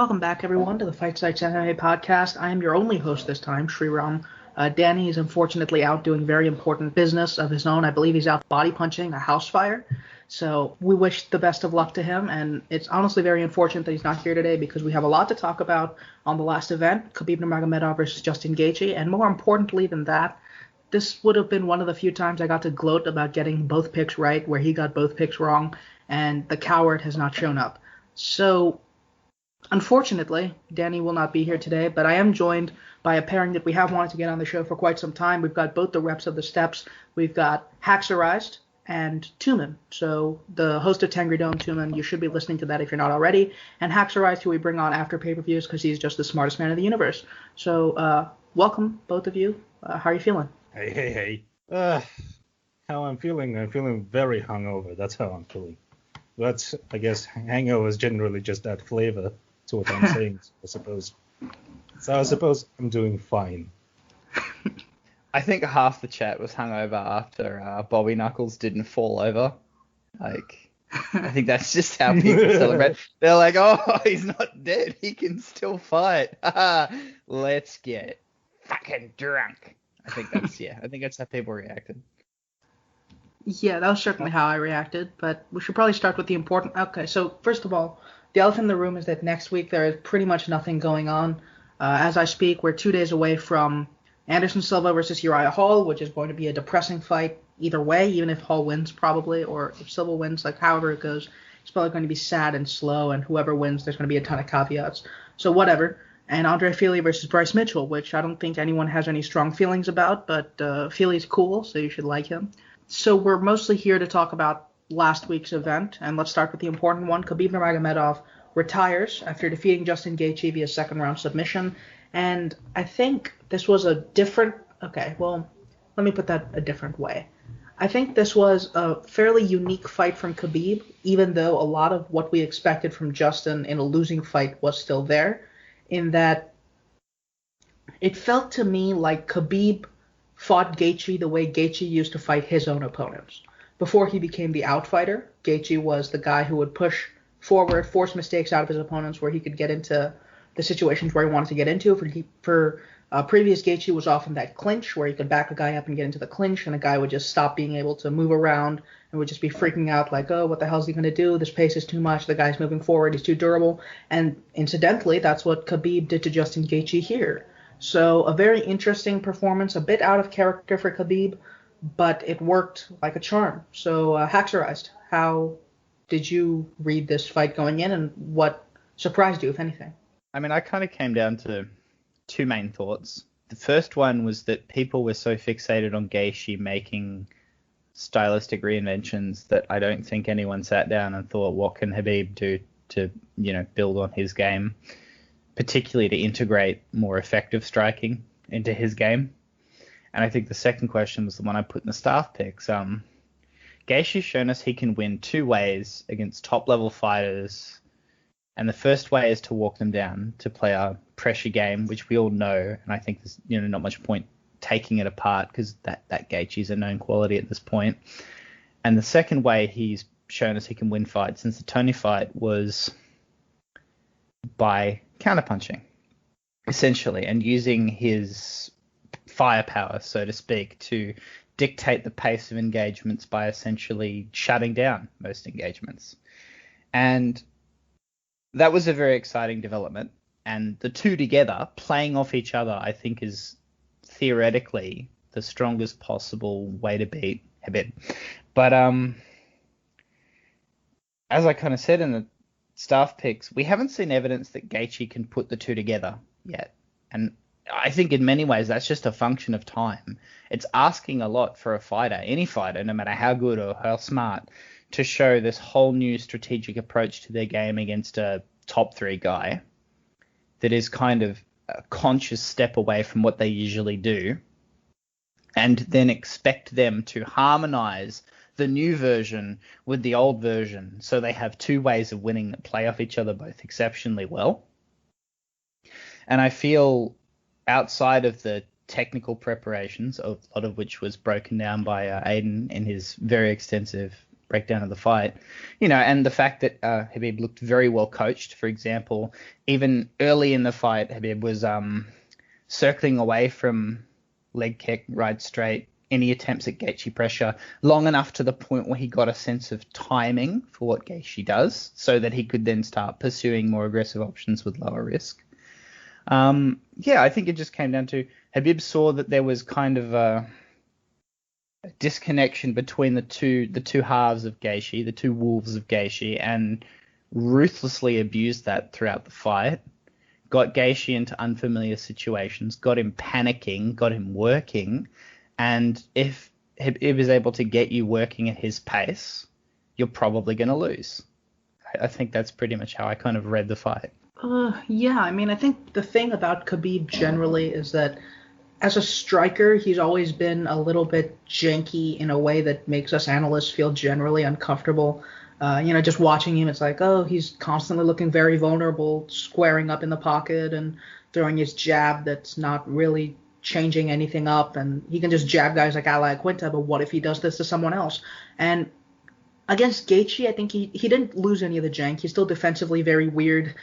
Welcome back, everyone, to the Fight Sites MMA podcast. I am your only host this time, Sriram. Danny is unfortunately out doing very important business of his own. I believe he's out body punching a house fire. So we wish the best of luck to him, and it's honestly very unfortunate that he's not here today because we have a lot to talk about on the last event, Khabib Nurmagomedov versus Justin Gaethje, and more importantly than that, this would have been one of the few times I got to gloat about getting both picks right, where he got both picks wrong, and the coward has not shown up. So unfortunately, Danny will not be here today, but I am joined by a pairing that we have wanted to get on the show for quite some time. We've got both the reps of the steps. We've got HaXxorized and Tumen. So the host of Tengridome, Tumen, you should be listening to that if you're not already. And HaXxorized, who we bring on after pay-per-views because he's just the smartest man in the universe. So welcome, both of you. How are you feeling? Hey. How I'm feeling? I'm feeling very hungover. That's how I'm feeling. That's, I guess, hangover is generally just that flavor to what I'm saying, I suppose. So I suppose I'm doing fine. I think half the chat was hungover after Bobby Knuckles didn't fall over. I think that's just how people celebrate. They're like, oh, he's not dead. He can still fight. Let's get fucking drunk. I think that's how people reacted. Yeah, that was certainly how I reacted, but we should probably start with the important... Okay, so first of all, the elephant in the room is that next week there is pretty much nothing going on. As I speak, we're 2 days away from Anderson Silva versus Uriah Hall, which is going to be a depressing fight either way, even if Hall wins probably, or if Silva wins, however it goes, it's probably going to be sad and slow, and whoever wins, there's going to be a ton of caveats. So whatever. And Andre Fili versus Bryce Mitchell, which I don't think anyone has any strong feelings about, but Fili's cool, so you should like him. So we're mostly here to talk about last week's event, and let's start with the important one. Khabib Nurmagomedov retires after defeating Justin Gaethje via second-round submission, and I think this was a different... Okay, well, let me put that a different way. I think this was a fairly unique fight from Khabib, even though a lot of what we expected from Justin in a losing fight was still there, in that it felt to me like Khabib fought Gaethje the way Gaethje used to fight his own opponents. Before he became the outfighter, Gaethje was the guy who would push forward, force mistakes out of his opponents where he could get into the situations where he wanted to get into. For previous Gaethje was often that clinch where he could back a guy up and get into the clinch, and a guy would just stop being able to move around and would just be freaking out like, oh, what the hell is he going to do? This pace is too much. The guy's moving forward. He's too durable. And incidentally, that's what Khabib did to Justin Gaethje here. So a very interesting performance, a bit out of character for Khabib, but it worked like a charm. So HaXxorized, how did you read this fight going in, and what surprised you, if anything? I mean, I kind of came down to two main thoughts. The first one was that people were so fixated on Gaethje making stylistic reinventions that I don't think anyone sat down and thought, what can Khabib do to, build on his game, particularly to integrate more effective striking into his game. And I think the second question was the one I put in the staff picks. Gaethje's shown us he can win two ways against top-level fighters. And the first way is to walk them down, to play a pressure game, which we all know. And I think there's not much point taking it apart because that Gaethje's a known quality at this point. And the second way he's shown us he can win fights since the Tony fight was by counterpunching, essentially, and using his firepower, so to speak, to dictate the pace of engagements by essentially shutting down most engagements. And that was a very exciting development. And the two together, playing off each other, I think is theoretically the strongest possible way to beat Khabib. But as I kind of said in the staff picks, we haven't seen evidence that Gaethje can put the two together yet. And I think in many ways that's just a function of time. It's asking a lot for a fighter, any fighter, no matter how good or how smart, to show this whole new strategic approach to their game against a top three guy that is kind of a conscious step away from what they usually do, and then expect them to harmonize the new version with the old version so they have two ways of winning that play off each other both exceptionally well. And I feel outside of the technical preparations, a lot of which was broken down by Aiden in his very extensive breakdown of the fight. And the fact that Khabib looked very well coached, for example, even early in the fight, Khabib was circling away from leg kick, right straight, any attempts at Gaethje pressure, long enough to the point where he got a sense of timing for what Gaethje does, so that he could then start pursuing more aggressive options with lower risk. I think it just came down to Khabib saw that there was kind of a disconnection between the two halves of Gaethje, the two wolves of Gaethje, and ruthlessly abused that throughout the fight. Got Gaethje into unfamiliar situations, got him panicking, got him working, and if Khabib is able to get you working at his pace, you're probably going to lose. I think that's pretty much how I kind of read the fight. I think the thing about Khabib generally is that as a striker, he's always been a little bit janky in a way that makes us analysts feel generally uncomfortable. Just watching him, it's like, he's constantly looking very vulnerable, squaring up in the pocket and throwing his jab that's not really changing anything up. And he can just jab guys like Ali Quinta, but what if he does this to someone else? And against Gaethje, I think he didn't lose any of the jank. He's still defensively very weird.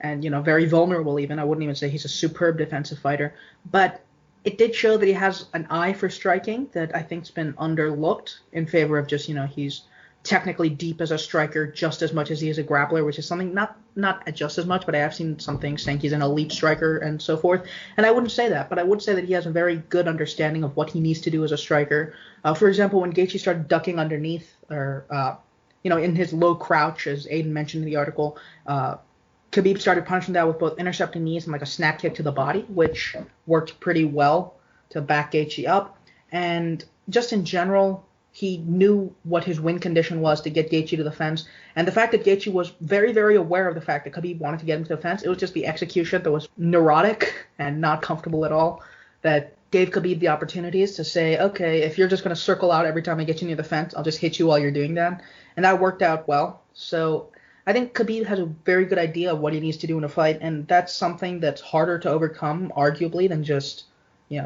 And very vulnerable even. I wouldn't even say he's a superb defensive fighter. But it did show that he has an eye for striking that I think's been underlooked in favor of just, he's technically deep as a striker just as much as he is a grappler, which is something not just as much, but I have seen some things saying he's an elite striker and so forth. And I wouldn't say that, but I would say that he has a very good understanding of what he needs to do as a striker. For example, when Gaethje started ducking underneath or, in his low crouch, as Aiden mentioned in the article, Khabib started punishing that with both intercepting knees and like a snap kick to the body, which worked pretty well to back Gaethje up. And just in general, he knew what his win condition was to get Gaethje to the fence. And the fact that Gaethje was very, very aware of the fact that Khabib wanted to get him to the fence, it was just the execution that was neurotic and not comfortable at all that gave Khabib the opportunities to say, okay, if you're just going to circle out every time I get you near the fence, I'll just hit you while you're doing that. And that worked out well. So I think Khabib has a very good idea of what he needs to do in a fight, and that's something that's harder to overcome, arguably, than just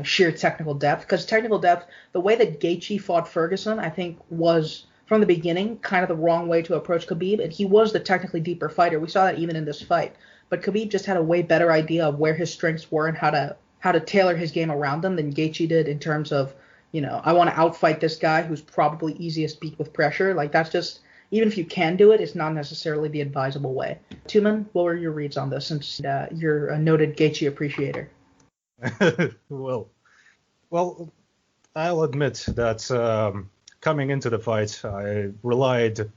sheer technical depth. Because technical depth, the way that Gaethje fought Ferguson, I think was from the beginning kind of the wrong way to approach Khabib, and he was the technically deeper fighter. We saw that even in this fight. But Khabib just had a way better idea of where his strengths were and how to tailor his game around them than Gaethje did in terms of, I want to outfight this guy who's probably easiest beat with pressure. Like that's just, even if you can do it, it's not necessarily the advisable way. Tuman, what were your reads on this since you're a noted Gaethje appreciator? Well, I'll admit that coming into the fight, I relied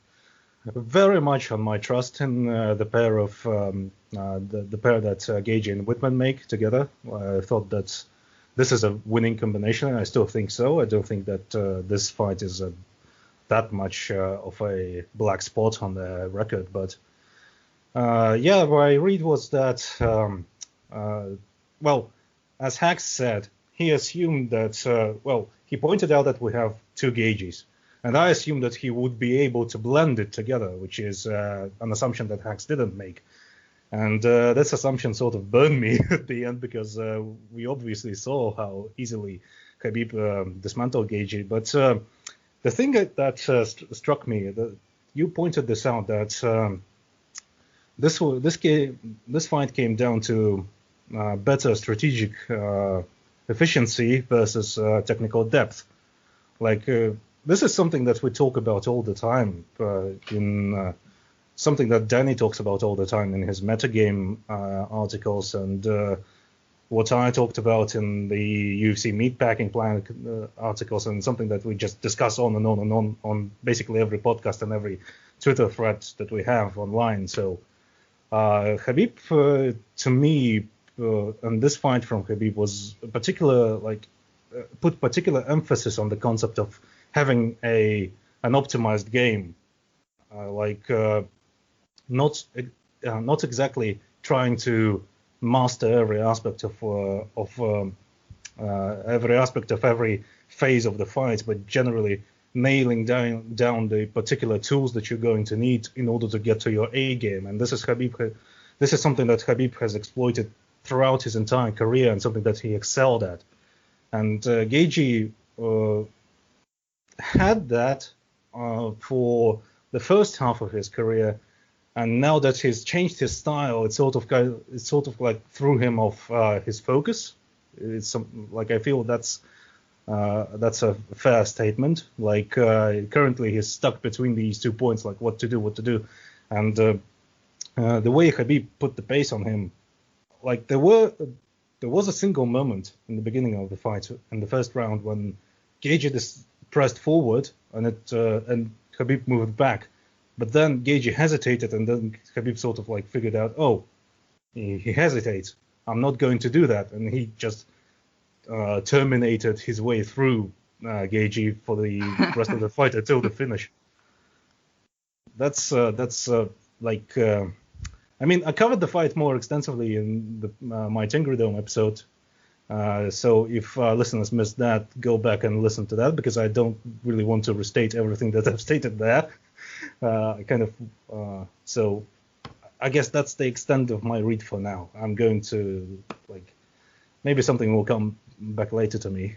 very much on my trust in the pair of the pair that Gaethje and Whitman make together. I thought that this is a winning combination, and I still think so. I don't think that this fight is that much of a black spot on the record, but what I read was that as Hax said, he assumed that, he pointed out that we have two Gaethjes, and I assumed that he would be able to blend it together, which is an assumption that Hax didn't make. And this assumption sort of burned me at the end because we obviously saw how easily Khabib dismantled Gaethje. But the thing that struck me, you pointed this out, that this fight came down to better strategic efficiency versus technical depth. Like this is something that we talk about all the time in something that Danny talks about all the time in his metagame articles, and what I talked about in the UFC meatpacking plan articles, and something that we just discuss on and on and on basically every podcast and every Twitter thread that we have online. So Khabib, to me, and this fight from Khabib was put particular emphasis on the concept of having an optimized game, not exactly trying to master every aspect of every phase of the fight, but generally nailing down the particular tools that you're going to need in order to get to your A game. And this is something that Khabib has exploited throughout his entire career and something that he excelled at. And Gaethje had that, for the first half of his career, and now that he's changed his style, it sort of like threw him off his focus. Like I feel that's a fair statement. Like currently he's stuck between these 2 points, like what to do, and the way Khabib put the pace on him, like there was a single moment in the beginning of the fight in the first round when Gaethje just pressed forward and Khabib moved back, but then Gaethje hesitated, and then Khabib sort of like figured out, oh, he hesitates, I'm not going to do that, and he just terminated his way through Gaethje for the rest of the fight until the finish. That's like. I mean, I covered the fight more extensively in my Tengridome episode. So if listeners missed that, go back and listen to that, because I don't really want to restate everything that I've stated there. So I guess that's the extent of my read for now. I'm going to, like, maybe something will come back later to me.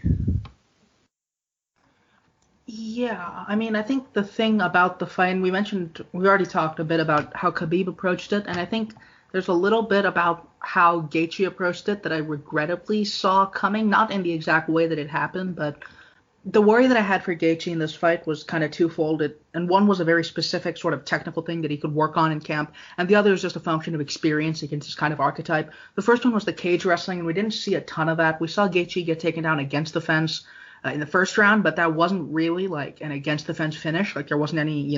Yeah, I mean, I think the thing about the fight, and we already talked a bit about how Khabib approached it, and I think there's a little bit about how Gaethje approached it that I regrettably saw coming, not in the exact way that it happened, but the worry that I had for Gaethje in this fight was kind of twofold, and one was a very specific sort of technical thing that he could work on in camp, and the other is just a function of experience against this kind of archetype. The first one was the cage wrestling, and we didn't see a ton of that. We saw Gaethje get taken down against the fence in the first round, but that wasn't really like an against the fence finish. Like there wasn't any,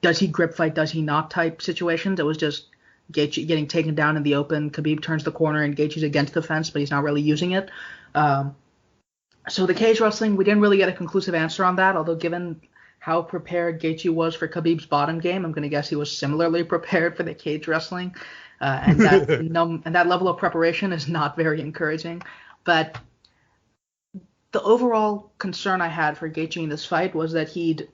does he grip fight, does he not type situations. It was just Gaethje getting taken down in the open. Khabib turns the corner and Gaethje's against the fence, but he's not really using it. So the cage wrestling, we didn't really get a conclusive answer on that, although given how prepared Gaethje was for Khabib's bottom game, I'm going to guess he was similarly prepared for the cage wrestling. And that level of preparation is not very encouraging. But the overall concern I had for Gaethje in this fight was that he'd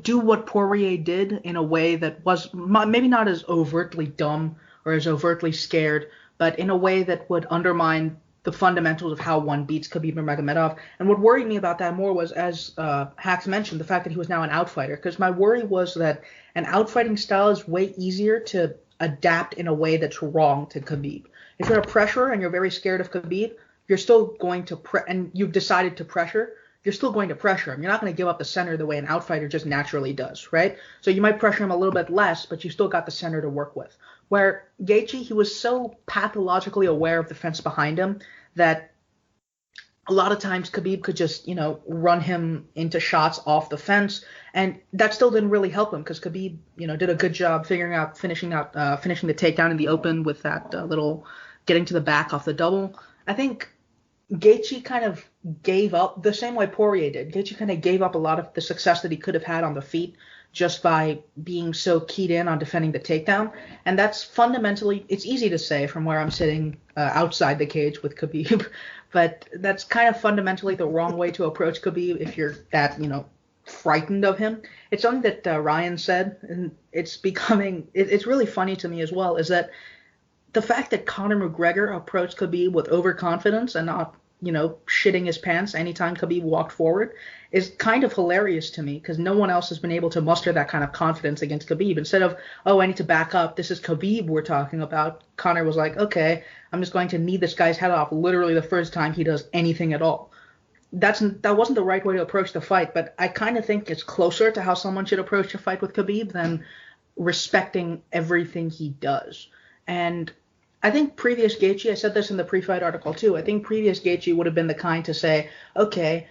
do what Poirier did in a way that was maybe not as overtly dumb or as overtly scared, but in a way that would undermine the fundamentals of how one beats Khabib Nurmagomedov. And what worried me about that more was, as Hax mentioned, the fact that he was now an outfighter. Because my worry was that an outfighting style is way easier to adapt in a way that's wrong to Khabib. If you're a pressurer and you're very scared of Khabib, you're still going to and you've decided to pressure, you're still going to pressure him. You're not going to give up the center the way an outfighter just naturally does, right? So you might pressure him a little bit less, but you still got the center to work with. Where Gaethje, he was so pathologically aware of the fence behind him that a lot of times Khabib could just, run him into shots off the fence, and that still didn't really help him because Khabib, did a good job finishing the takedown in the open with that little getting to the back off the double. I think Gaethje kind of gave up the same way Poirier did. Gaethje kind of gave up a lot of the success that he could have had on the feet just by being so keyed in on defending the takedown. And that's fundamentally, it's easy to say from where I'm sitting outside the cage with Khabib, but that's kind of fundamentally the wrong way to approach Khabib if you're that, frightened of him. It's something that Ryan said, and it's really funny to me as well, is that the fact that Conor McGregor approached Khabib with overconfidence and not, shitting his pants anytime Khabib walked forward is kind of hilarious to me because no one else has been able to muster that kind of confidence against Khabib. Instead of, I need to back up, this is Khabib we're talking about, Conor was like, okay, I'm just going to knee this guy's head off literally the first time he does anything at all. That wasn't the right way to approach the fight, but I kind of think it's closer to how someone should approach a fight with Khabib than respecting everything he does. And I think previous Gaethje, I said this in the pre-fight article too, I think previous Gaethje would have been the kind to say, okay,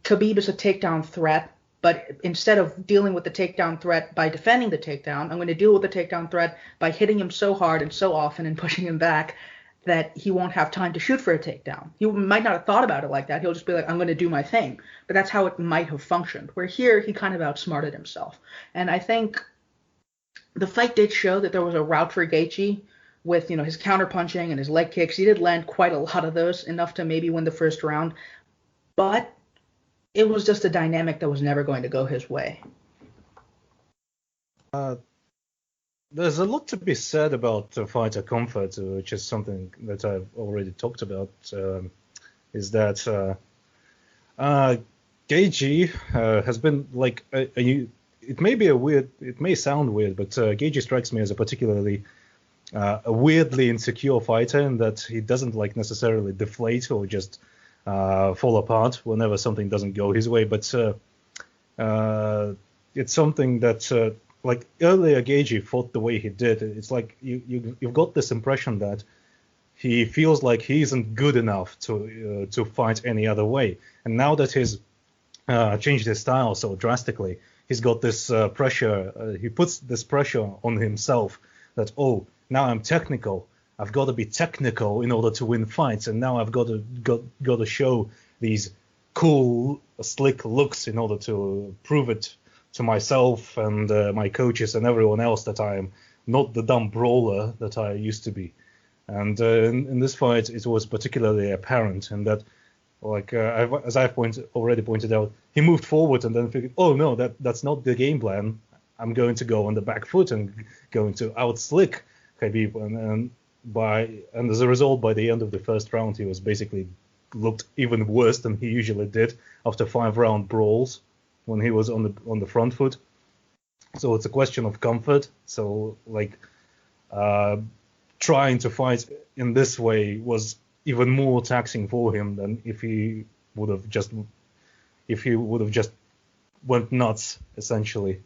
Khabib is a takedown threat, but instead of dealing with the takedown threat by defending the takedown, I'm going to deal with the takedown threat by hitting him so hard and so often and pushing him back that he won't have time to shoot for a takedown. He might not have thought about it like that. He'll just be like, I'm going to do my thing. But that's how it might have functioned. Where here, he kind of outsmarted himself. And I think the fight did show that there was a route for Gaethje with, his counterpunching and his leg kicks. He did land quite a lot of those, enough to maybe win the first round. But it was just a dynamic that was never going to go his way. There's a lot to be said about fighter comfort, which is something that I've already talked about, is that Gaethje has been like it may sound weird, but Gaethje strikes me as a particularly a weirdly insecure fighter in that he doesn't like necessarily deflate or just fall apart whenever something doesn't go his way, but it's something that like earlier Gaethje fought the way he did. It's like you've got this impression that he feels like he isn't good enough to fight any other way, and now that he's changed his style so drastically, he's got this pressure. He puts this pressure on himself that, oh, now I'm technical. I've got to be technical in order to win fights, and now I've got to show these cool, slick looks in order to prove it to myself and my coaches and everyone else that I am not the dumb brawler that I used to be. And in this fight, it was particularly apparent, and that, like as I've already pointed out, he moved forward and then figured, oh no, that's not the game plan. I'm going to go on the back foot and going to outslick Khabib, and as a result, by the end of the first round, he was basically looked even worse than he usually did after 5-round brawls when he was on the front foot. So it's a question of comfort. So like trying to fight in this way was even more taxing for him than if he would have just went nuts, essentially.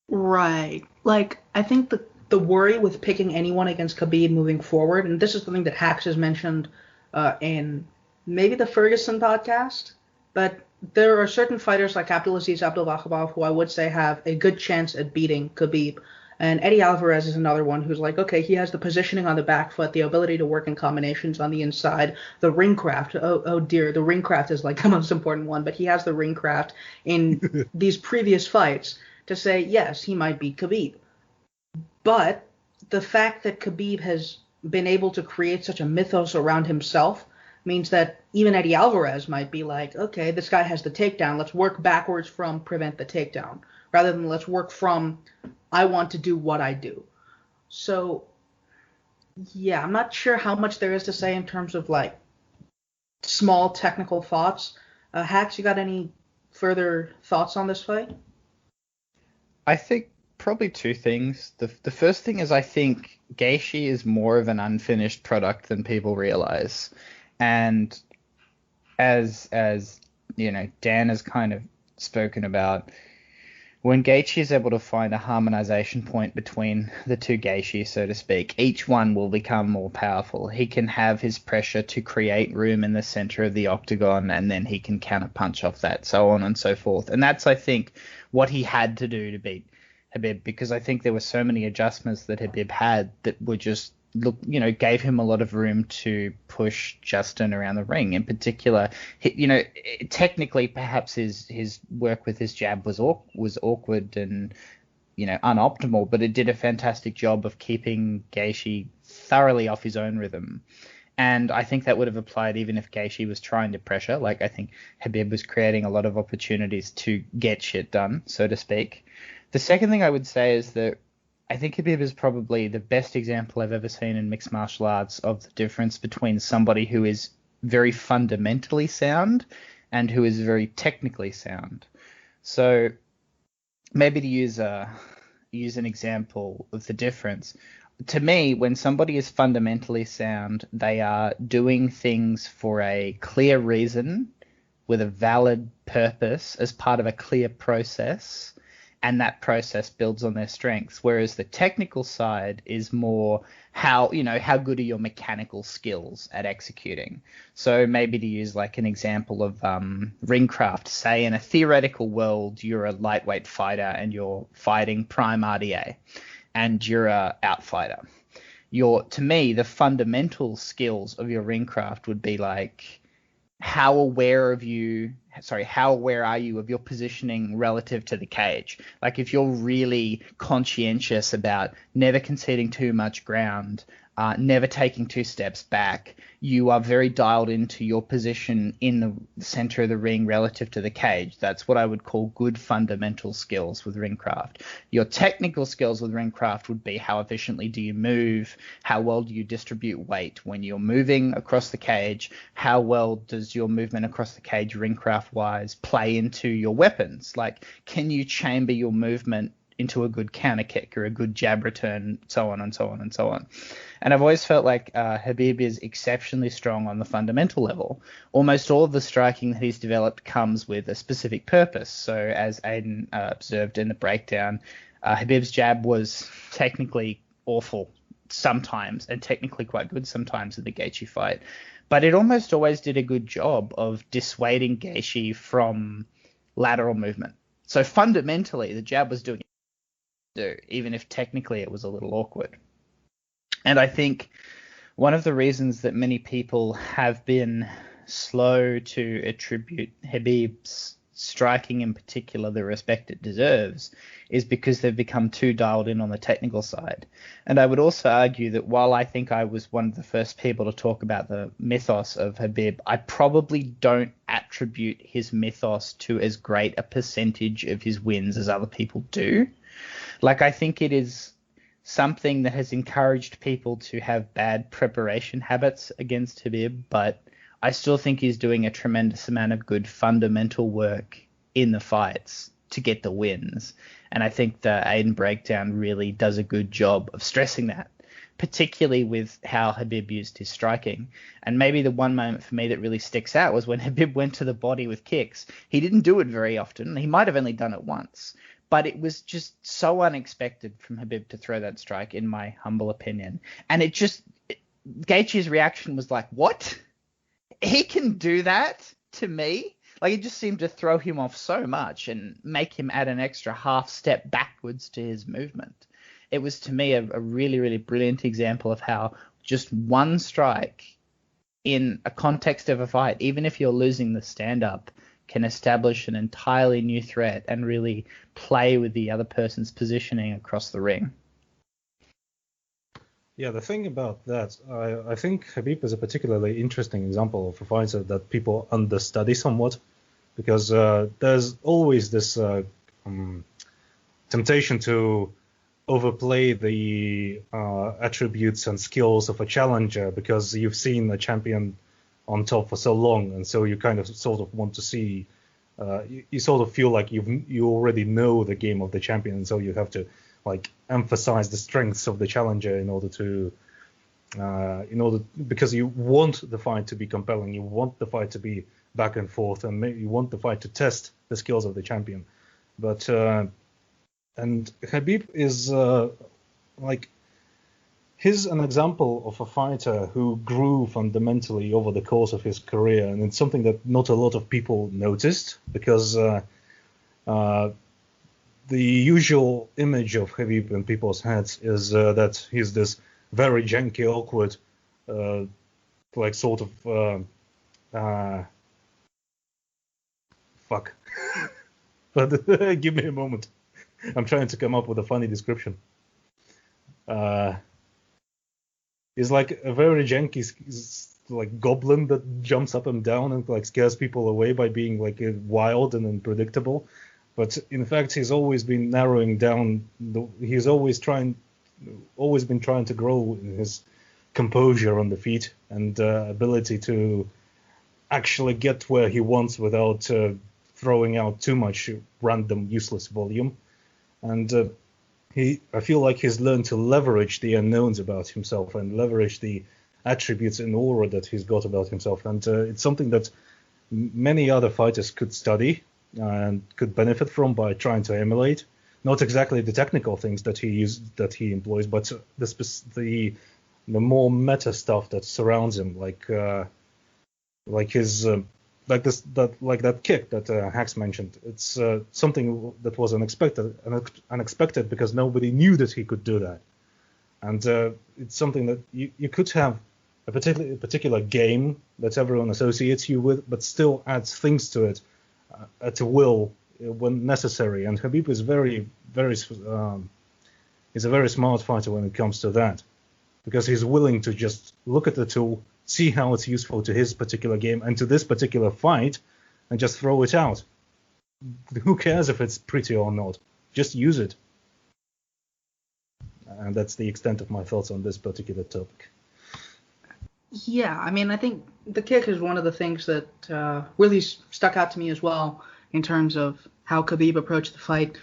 Right. Like, I think the worry with picking anyone against Khabib moving forward, and this is something that Hax has mentioned in maybe the Ferguson podcast, but there are certain fighters like Abdulaziz Abdulvahabov who I would say have a good chance at beating Khabib. And Eddie Alvarez is another one who's like, okay, he has the positioning on the back foot, the ability to work in combinations on the inside, the ring craft. Oh dear, the ring craft is like the most important one, but he has the ring craft in these previous fights to say, yes, he might beat Khabib. But the fact that Khabib has been able to create such a mythos around himself means that even Eddie Alvarez might be like, okay, this guy has the takedown. Let's work backwards from prevent the takedown, rather than let's work from I want to do what I do. So, yeah, I'm not sure how much there is to say in terms of like small technical thoughts. Hax, you got any further thoughts on this fight? I think probably two things. The first thing is I think Gaethje is more of an unfinished product than people realize. And as you know, Dan has kind of spoken about, when Gaethje is able to find a harmonization point between the two Gaethje, so to speak, each one will become more powerful. He can have his pressure to create room in the center of the octagon, and then he can counterpunch off that, so on and so forth. And that's, I think, what he had to do to beat Khabib, because I think there were so many adjustments that Khabib had that were just gave him a lot of room to push Justin around the ring. In particular, technically perhaps his work with his jab was awkward and unoptimal, but it did a fantastic job of keeping Gaethje thoroughly off his own rhythm. And I think that would have applied even if Gaethje was trying to pressure. Like, I think Khabib was creating a lot of opportunities to get shit done, so to speak. The second thing I would say is that I think Khabib is probably the best example I've ever seen in mixed martial arts of the difference between somebody who is very fundamentally sound and who is very technically sound. So maybe to use an example of the difference, to me, when somebody is fundamentally sound, they are doing things for a clear reason with a valid purpose as part of a clear process, and that process builds on their strengths. Whereas the technical side is more how good are your mechanical skills at executing. So maybe to use like an example of ringcraft, say in a theoretical world, you're a lightweight fighter and you're fighting prime RDA and you're a outfighter. To me, the fundamental skills of your ringcraft would be like, how aware are you of your positioning relative to the cage? Like, if you're really conscientious about never conceding too much ground, never taking two steps back. You are very dialed into your position in the center of the ring relative to the cage. That's what I would call good fundamental skills with ringcraft. Your technical skills with ringcraft would be how efficiently do you move, how well do you distribute weight when you're moving across the cage, how well does your movement across the cage ringcraft-wise play into your weapons? Like, can you chamber your movement into a good counter kick or a good jab return, so on and so on and so on. And I've always felt like Khabib is exceptionally strong on the fundamental level. Almost all of the striking that he's developed comes with a specific purpose. So as Aiden observed in the breakdown, Khabib's jab was technically awful sometimes and technically quite good sometimes in the Gaethje fight. But it almost always did a good job of dissuading Gaethje from lateral movement. So fundamentally, the jab was doing do, even if technically it was a little awkward. And I think one of the reasons that many people have been slow to attribute Khabib's striking in particular the respect it deserves is because they've become too dialed in on the technical side. And I would also argue that while I think I was one of the first people to talk about the mythos of Khabib, I probably don't attribute his mythos to as great a percentage of his wins as other people do. Like, I think it is something that has encouraged people to have bad preparation habits against Khabib, but I still think he's doing a tremendous amount of good fundamental work in the fights to get the wins. And I think the Aiden breakdown really does a good job of stressing that, particularly with how Khabib used his striking. And maybe the one moment for me that really sticks out was when Khabib went to the body with kicks. He didn't do it very often. He might have only done it once. But it was just so unexpected from Khabib to throw that strike, in my humble opinion. And Gaethje's reaction was like, what? He can do that to me? Like, it just seemed to throw him off so much and make him add an extra half step backwards to his movement. It was, to me, a really, really brilliant example of how just one strike in a context of a fight, even if you're losing the stand-up, can establish an entirely new threat and really play with the other person's positioning across the ring. Yeah, the thing about that, I think Khabib is a particularly interesting example of a fighter that people understudy somewhat, because there's always this temptation to overplay the attributes and skills of a challenger because you've seen a champion on top for so long, and so you kind of sort of want to see, you sort of feel like you already know the game of the champion, and so you have to like emphasize the strengths of the challenger because you want the fight to be compelling, you want the fight to be back and forth, and you want the fight to test the skills of the champion. But and Khabib is he's an example of a fighter who grew fundamentally over the course of his career, and it's something that not a lot of people noticed, because the usual image of Khabib in people's heads is that he's this very janky, awkward, fuck. But give me a moment. I'm trying to come up with a funny description. He's like a very janky, like goblin that jumps up and down and like scares people away by being like wild and unpredictable. But in fact, he's always been narrowing down. He's always been trying to grow in his composure on the feet and ability to actually get where he wants without throwing out too much random, useless volume. And I feel like he's learned to leverage the unknowns about himself and leverage the attributes and aura that he's got about himself. And it's something that many other fighters could study and could benefit from by trying to emulate. Not exactly the technical things that he employs, but the more meta stuff that surrounds him, like his that kick that Hax mentioned. It's something that was unexpected because nobody knew that he could do that. And it's something that you could have a particular game that everyone associates you with, but still adds things to it at a will when necessary. And Khabib is he's a very smart fighter when it comes to that. because he's willing to just look at the tool, see how it's useful to his particular game and to this particular fight, and just throw it out. Who cares if it's pretty or not? Just use it. And that's the extent of my thoughts on this particular topic. Yeah, I mean, I think the kick is one of the things that really stuck out to me as well in terms of how Khabib approached the fight.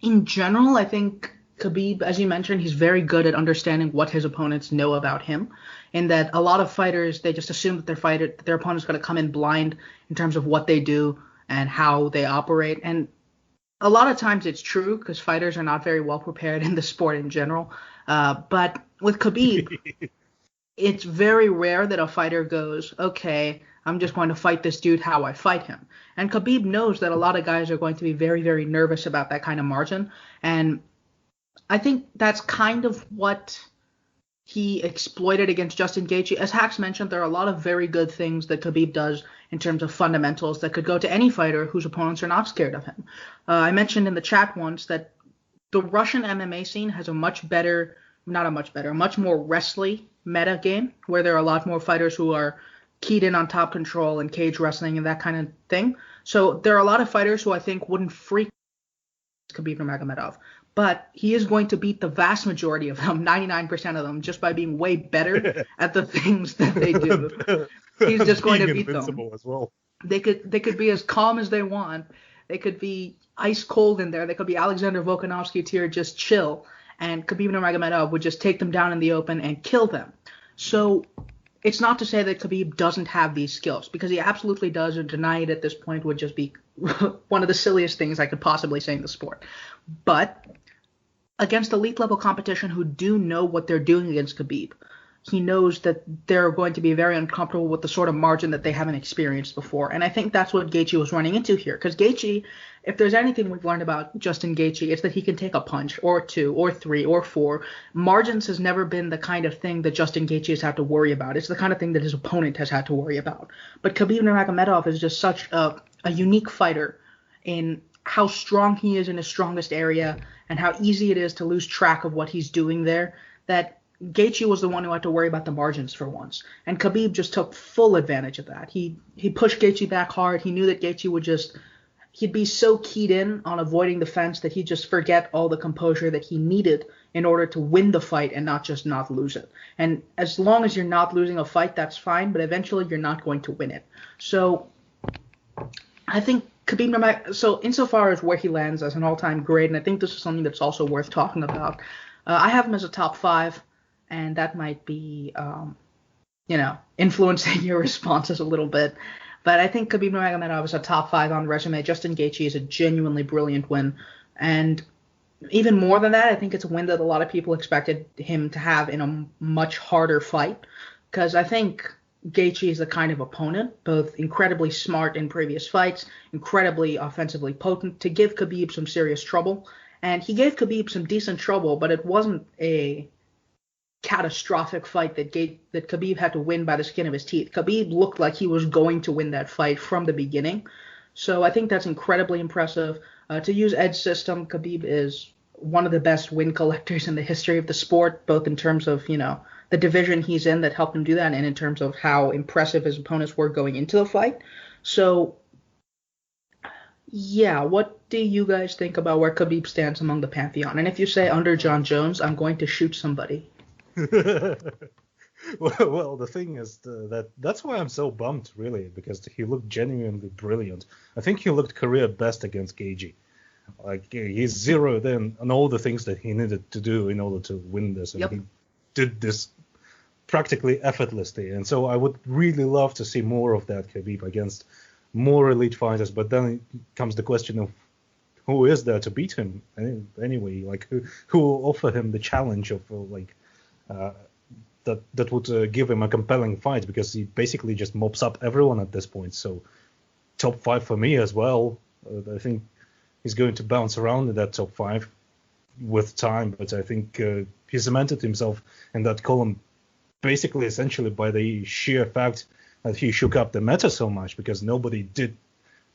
In general, I think Khabib, as you mentioned, he's very good at understanding what his opponents know about him, and that a lot of fighters, they just assume that their opponent's going to come in blind in terms of what they do and how they operate. And a lot of times it's true because fighters are not very well prepared in the sport in general. But with Khabib, it's very rare that a fighter goes, okay, I'm just going to fight this dude how I fight him. And Khabib knows that a lot of guys are going to be very, very nervous about that kind of margin. And I think that's kind of what he exploited against Justin Gaethje. As Hax mentioned, there are a lot of very good things that Khabib does in terms of fundamentals that could go to any fighter whose opponents are not scared of him. I mentioned in the chat once that the Russian MMA scene has a much more wrestly meta game, where there are a lot more fighters who are keyed in on top control and cage wrestling and that kind of thing. So there are a lot of fighters who I think wouldn't freak Khabib Nurmagomedov, but he is going to beat the vast majority of them, 99% of them, just by being way better at the things that they do. He's just going to beat them. As well. They could be as calm as they want. They could be ice cold in there. They could be Alexander Volkanovski tier, just chill. And Khabib Nurmagomedov would just take them down in the open and kill them. So it's not to say that Khabib doesn't have these skills, because he absolutely does, and deny it at this point would just be one of the silliest things I could possibly say in the sport. But against elite level competition who do know what they're doing against Khabib, he knows that they're going to be very uncomfortable with the sort of margin that they haven't experienced before. And I think that's what Gaethje was running into here. Because Gaethje, if there's anything we've learned about Justin Gaethje, it's that he can take a punch or two or three or four. Margins has never been the kind of thing that Justin Gaethje has had to worry about. It's the kind of thing that his opponent has had to worry about. But Khabib Nurmagomedov is just such a unique fighter in how strong he is in his strongest area and how easy it is to lose track of what he's doing there, that Gaethje was the one who had to worry about the margins for once. And Khabib just took full advantage of that. He pushed Gaethje back hard. He knew that Gaethje he'd be so keyed in on avoiding the fence that he'd just forget all the composure that he needed in order to win the fight and not just not lose it. And as long as you're not losing a fight, that's fine, but eventually you're not going to win it. So I think Khabib Nurmagomedov, so insofar as where he lands as an all-time great, and I think this is something that's also worth talking about, I have him as a top 5. And that might be, influencing your responses a little bit. But I think Khabib Nurmagomedov is a top 5 on resume. Justin Gaethje is a genuinely brilliant win. And even more than that, I think it's a win that a lot of people expected him to have in a much harder fight. Because I think Gaethje is the kind of opponent, both incredibly smart in previous fights, incredibly offensively potent, to give Khabib some serious trouble. And he gave Khabib some decent trouble, but it wasn't a catastrophic fight that Khabib had to win by the skin of his teeth. Khabib looked like he was going to win that fight from the beginning. So I think that's incredibly impressive. To use Ed's system, Khabib is one of the best win collectors in the history of the sport, both in terms of, the division he's in that helped him do that, and in terms of how impressive his opponents were going into the fight. So, yeah, what do you guys think about where Khabib stands among the Pantheon? And if you say under John Jones, I'm going to shoot somebody. Well, the thing is that's why I'm so bummed, really, because he looked genuinely brilliant. I think he looked career best against Gaethje. Like, he's zeroed in on all the things that he needed to do in order to win this, and he did this practically effortlessly. And so I would really love to see more of that Khabib against more elite fighters. But then comes the question of who is there to beat him anyway? Like, who will offer him the challenge of that would give him a compelling fight, because he basically just mops up everyone at this point. So top 5 for me as well. I think he's going to bounce around in that top 5 with time, but I think he cemented himself in that column basically essentially by the sheer fact that he shook up the meta so much, because nobody did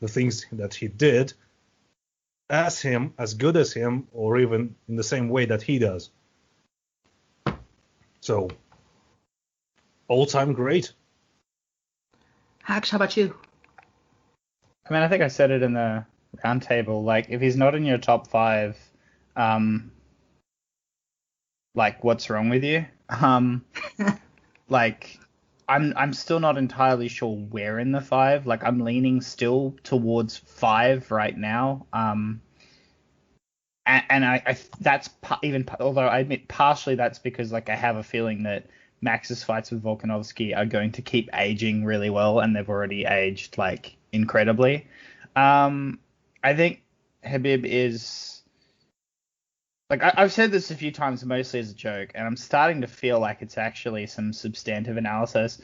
the things that he did as him, as good as him, or even in the same way that he does. So, all-time great. Hax, how about you? I mean, I think I said it in the roundtable. Like, if he's not in your top 5, like, what's wrong with you? Like, I'm still not entirely sure where in the 5. Like, I'm leaning still towards 5 right now. And I that's although I admit partially that's because like I have a feeling that Max's fights with Volkanovski are going to keep aging really well, and they've already aged like incredibly. I think Khabib is like I've said this a few times, mostly as a joke, and I'm starting to feel like it's actually some substantive analysis.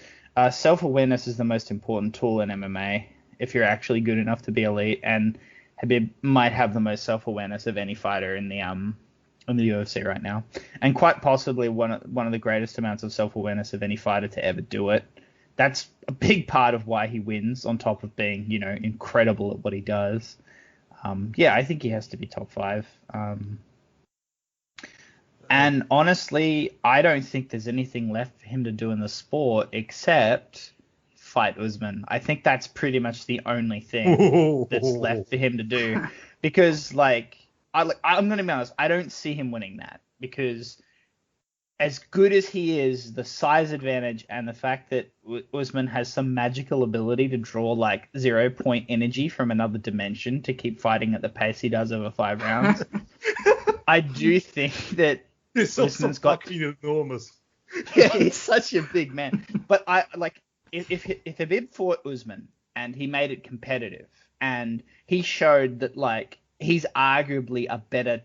Self-awareness is the most important tool in MMA if you're actually good enough to be elite, and Khabib might have the most self-awareness of any fighter in the UFC right now, and quite possibly one of the greatest amounts of self-awareness of any fighter to ever do it. That's a big part of why he wins, on top of being, incredible at what he does. I think he has to be top 5. And honestly, I don't think there's anything left for him to do in the sport except fight Usman. I think that's pretty much the only thing that's left for him to do, because I'm going to be honest, I don't see him winning that, because as good as he is, the size advantage and the fact that Usman has some magical ability to draw 0-point energy from another dimension to keep fighting at the pace he does over 5 rounds, I do think that He's so fucking enormous. Yeah, he's such a big man. But if Khabib fought Usman and he made it competitive and he showed that he's arguably a better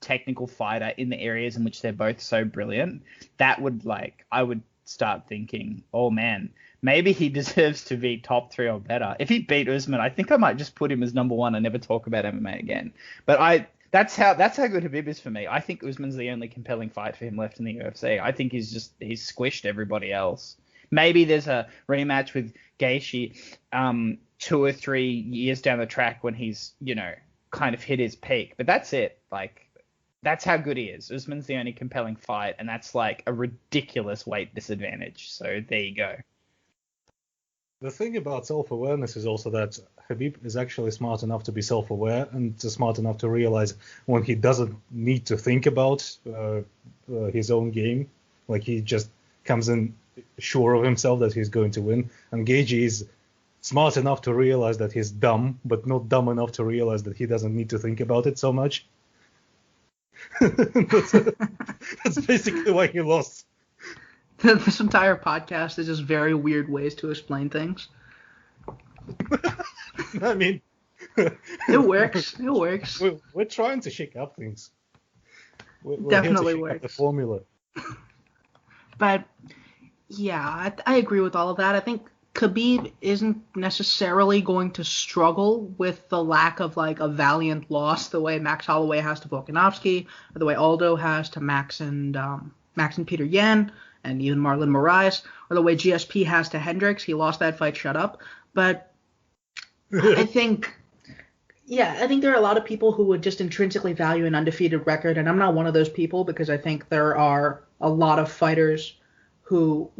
technical fighter in the areas in which they're both so brilliant, that would I would start thinking, oh man, maybe he deserves to be top 3 or better. If he beat Usman, I think I might just put him as number 1 and never talk about MMA again. But that's how good Khabib is for me. I think Usman's the only compelling fight for him left in the UFC. I think he's squished everybody else. Maybe there's a rematch with Gaethje 2 or 3 years down the track when he's, kind of hit his peak. But that's it. That's how good he is. Usman's the only compelling fight, and that's a ridiculous weight disadvantage. So there you go. The thing about self-awareness is also that Khabib is actually smart enough to be self-aware and smart enough to realize when he doesn't need to think about his own game. He just comes in sure of himself that he's going to win. And Gaethje is smart enough to realize that he's dumb, but not dumb enough to realize that he doesn't need to think about it so much. That's basically why he lost. This entire podcast is just very weird ways to explain things. I mean, it works. It works. We're trying to shake up things. We're Definitely here to shake works. up the formula. But yeah, I agree with all of that. I think Khabib isn't necessarily going to struggle with the lack of a valiant loss the way Max Holloway has to Volkanovski, or the way Aldo has to Max and Peter Yan, and even Marlon Moraes, or the way GSP has to Hendricks. He lost that fight, shut up. But I think there are a lot of people who would just intrinsically value an undefeated record, and I'm not one of those people, because I think there are a lot of fighters who,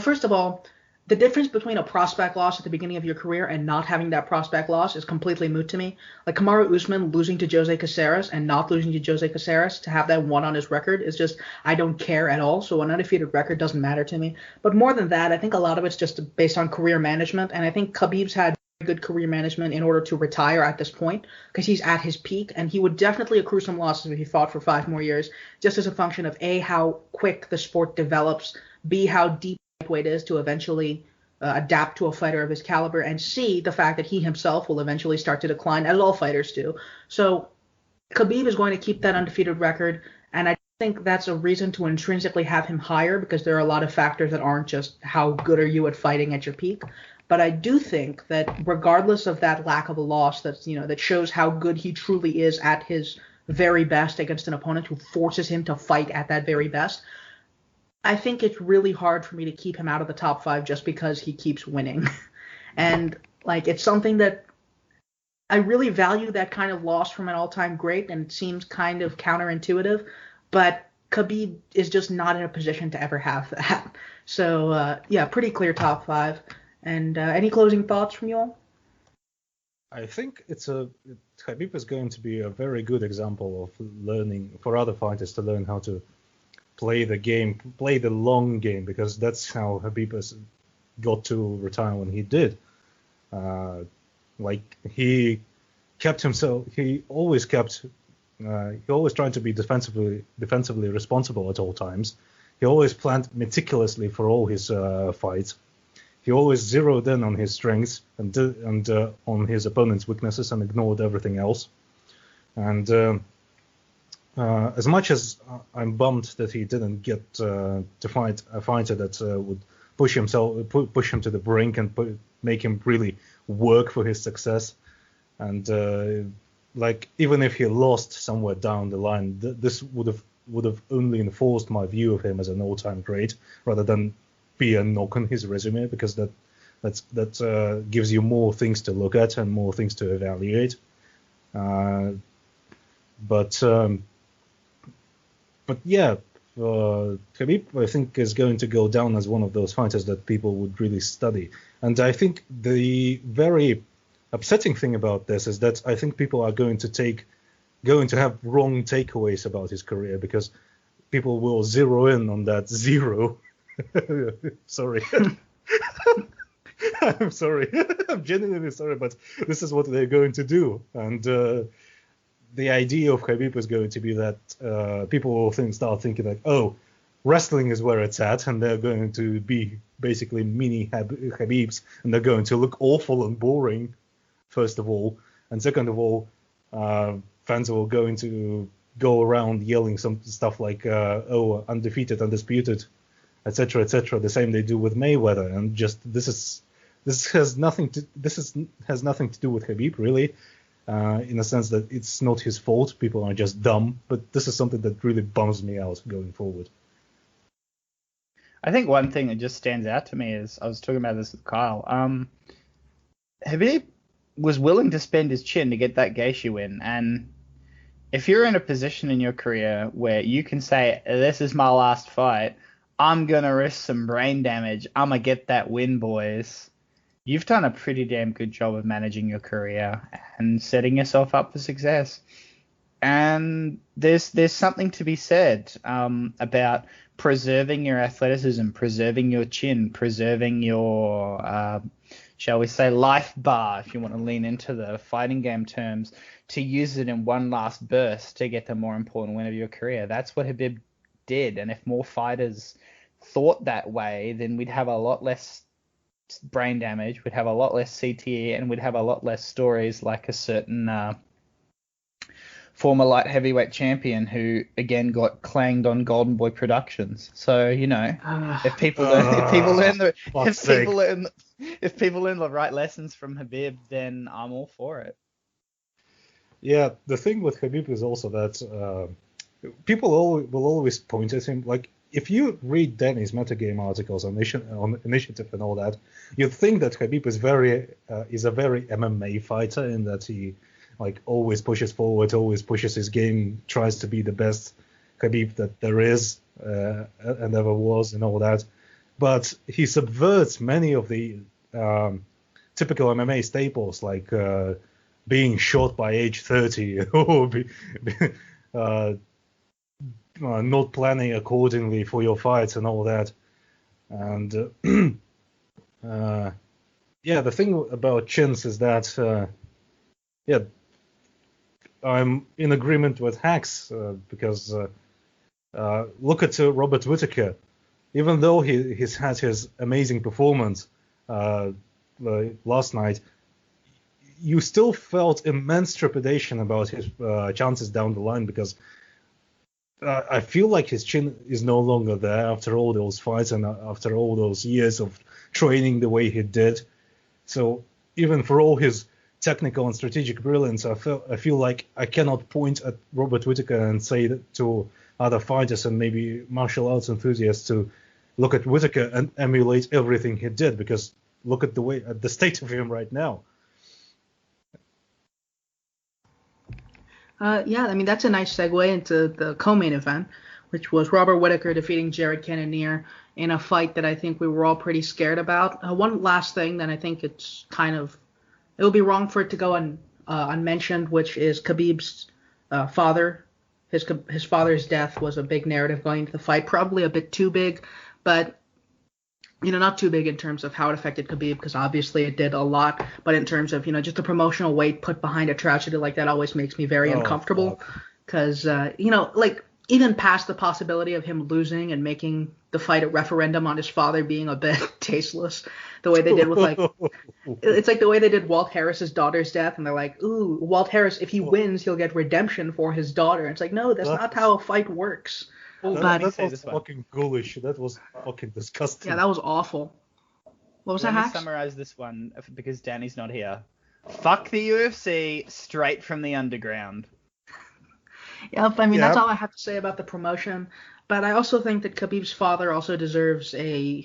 first of all, the difference between a prospect loss at the beginning of your career and not having that prospect loss is completely moot to me. Kamaru Usman losing to Jose Caceres and not losing to Jose Caceres, to have that 1 on his record is just, I don't care at all. So an undefeated record doesn't matter to me. But more than that, I think a lot of it's just based on career management. And I think Khabib's had good career management in order to retire at this point, because he's at his peak, and he would definitely accrue some losses if he fought for 5 more years, just as a function of A, how quick the sport develops, B, how deep weight is to eventually adapt to a fighter of his caliber, and C, the fact that he himself will eventually start to decline, as all fighters do. So Khabib is going to keep that undefeated record, and I think that's a reason to intrinsically have him higher, because there are a lot of factors that aren't just how good are you at fighting at your peak. But I do think that regardless of that lack of a loss, that shows how good he truly is at his very best against an opponent who forces him to fight at that very best, I think it's really hard for me to keep him out of the top 5 just because he keeps winning. And it's something that I really value, that kind of loss from an all-time great, and it seems kind of counterintuitive, but Khabib is just not in a position to ever have that. So, yeah, pretty clear top 5. And any closing thoughts from you all? I think Khabib is going to be a very good example of learning for other fighters to learn how to play the game, play the long game, because that's how Khabib has got to retire when he did. He kept himself, he always tried to be defensively responsible at all times. He always planned meticulously for all his fights. He always zeroed in on his strengths and on his opponent's weaknesses and ignored everything else. And as much as I'm bummed that he didn't get to fight a fighter that would push him to the brink and make him really work for his success, and even if he lost somewhere down the line, this would have only enforced my view of him as an all-time great, rather than be a knock on his resume, because that gives you more things to look at and more things to evaluate. But yeah, Khabib, I think, is going to go down as one of those fighters that people would really study. And I think the very upsetting thing about this is that I think people are going to have wrong takeaways about his career, because people will zero in on that zero. Sorry. I'm sorry. I'm genuinely sorry, but this is what they're going to do. And the idea of Khabib is going to be that people will start thinking like, oh, wrestling is where it's at, and they're going to be basically mini Khabibs, and they're going to look awful and boring, first of all. And second of all, fans are going to go around yelling some stuff like, oh, undefeated, undisputed, etc., etc. The same they do with Mayweather, and just this has nothing to do with Khabib, really, in a sense that it's not his fault. People are just dumb, but this is something that really bums me out going forward. I think one thing that just stands out to me is, I was talking about this with Kyle. Khabib was willing to spend his chin to get that Gaethje win, and if you're in a position in your career where you can say, this is my last fight, I'm going to risk some brain damage, I'm going to get that win, boys, you've done a pretty damn good job of managing your career and setting yourself up for success. And there's something to be said about preserving your athleticism, preserving your chin, preserving your, shall we say, life bar, if you want to lean into the fighting game terms, to use it in one last burst to get the more important win of your career. That's what Khabib did. And if more fighters thought that way, then we'd have a lot less brain damage, we'd have a lot less CTE, and we'd have a lot less stories like a certain former light heavyweight champion who again got clanged on Golden Boy Productions. So, you know, if people learn the right lessons from Khabib, then I'm all for it. Yeah, the thing with Khabib is also that people will always point at him. Like, if you read Danny's metagame articles on Initiative and all that, you'd think that Khabib is a very MMA fighter, in that he always pushes forward, always pushes his game, tries to be the best Khabib that there is and ever was, and all that. But he subverts many of the typical MMA staples, like being shot by age 30, or not planning accordingly for your fights and all that. And the thing about chins is that I'm in agreement with Hax, because look at Robert Whittaker. Even though he's had his amazing performance last night, you still felt immense trepidation about his chances down the line, because I feel like his chin is no longer there after all those fights and after all those years of training the way he did. So even for all his technical and strategic brilliance, I feel like I cannot point at Robert Whittaker and say that to other fighters and maybe martial arts enthusiasts to look at Whittaker and emulate everything he did, because look at the state of him right now. Yeah, I mean, that's a nice segue into the co-main event, which was Robert Whittaker defeating Jared Cannonier in a fight that I think we were all pretty scared about. One last thing that I think it would be wrong for it to go unmentioned, which is Khabib's father. His father's death was a big narrative going into the fight, probably a bit too big, but not too big in terms of how it affected Khabib, because obviously it did a lot, but in terms of, just the promotional weight put behind a tragedy like that always makes me very uncomfortable, because, even past the possibility of him losing and making the fight a referendum on his father being a bit tasteless, the way they did with, it's like the way they did Walt Harris's daughter's death, and they're like, ooh, Walt Harris, if he wins, he'll get redemption for his daughter. And it's like, no, that's not how a fight works. That was fucking ghoulish. That was fucking disgusting. Yeah, that was awful. What was that, Let HaXx? me summarize this one, because Danny's not here. Fuck the UFC straight from the underground. Yep, that's all I have to say about the promotion. But I also think that Khabib's father also deserves a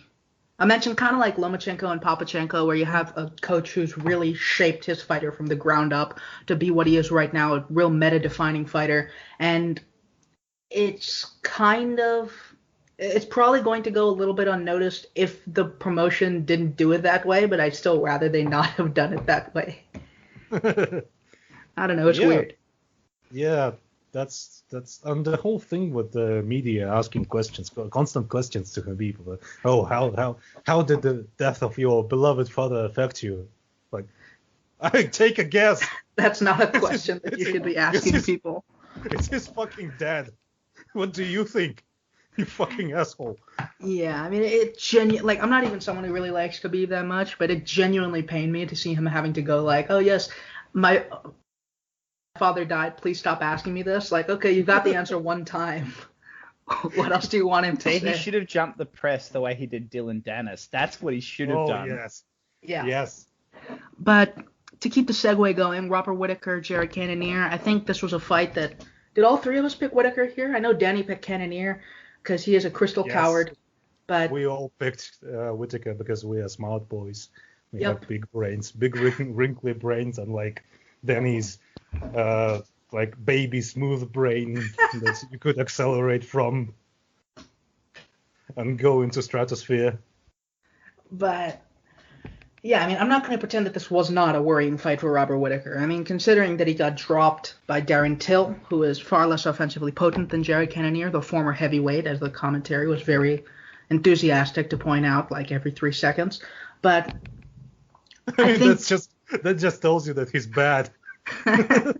mention, kind of like Lomachenko and Papachenko, where you have a coach who's really shaped his fighter from the ground up to be what he is right now, a real meta-defining fighter. And it's probably going to go a little bit unnoticed if the promotion didn't do it that way, but I'd still rather they not have done it that way. I don't know, it's weird. Yeah. That's the whole thing with the media asking questions, constant questions to Khabib. How did the death of your beloved father affect you? Like, I take a guess. That's not a question that you should be asking people. It's his fucking dad. What do you think? You fucking asshole. Yeah, I'm not even someone who really likes Khabib that much, but it genuinely pained me to see him having to go like, oh yes, my father died, please stop asking me this. Like, okay, you got the answer one time. What else do you want him to say? He should have jumped the press the way he did Dylan Dennis. That's what he should have done. Yes. Yeah. Yes. But to keep the segue going, Robert Whittaker, Jared Cannonier, I think this was a fight that... Did all three of us pick Whittaker here? I know Danny picked Cannonier because he is a crystal coward. But we all picked Whittaker because we are smart boys. We have big brains, big wrinkly brains, unlike Danny's baby smooth brain that you could accelerate from and go into stratosphere. But yeah, I'm not going to pretend that this was not a worrying fight for Robert Whittaker. Considering that he got dropped by Darren Till, who is far less offensively potent than Jared Cannonier, the former heavyweight, as the commentary was very enthusiastic to point out, like every 3 seconds. But I think that just tells you that he's bad. I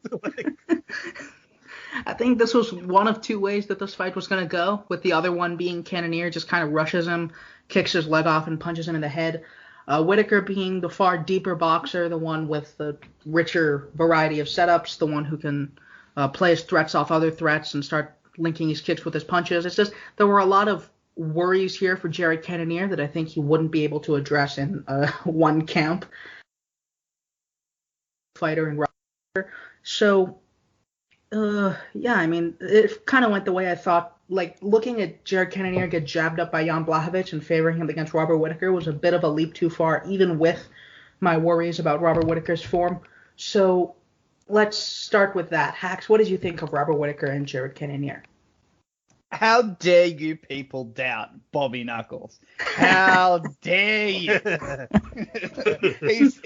think this was one of two ways that this fight was going to go, with the other one being Cannonier just kind of rushes him, kicks his leg off, and punches him in the head. Whittaker being the far deeper boxer, the one with the richer variety of setups, the one who can play his threats off other threats and start linking his kicks with his punches. It's just there were a lot of worries here for Jared Cannonier that I think he wouldn't be able to address in one camp. Fighter and Robert. So, it kind of went the way I thought. Like, looking at Jared Cannonier get jabbed up by Jan Blachowicz and favoring him against Robert Whittaker was a bit of a leap too far, even with my worries about Robert Whittaker's form. So, let's start with that. HaXxo, what did you think of Robert Whittaker and Jared Cannonier? How dare you people doubt Bobby Knuckles? How dare you?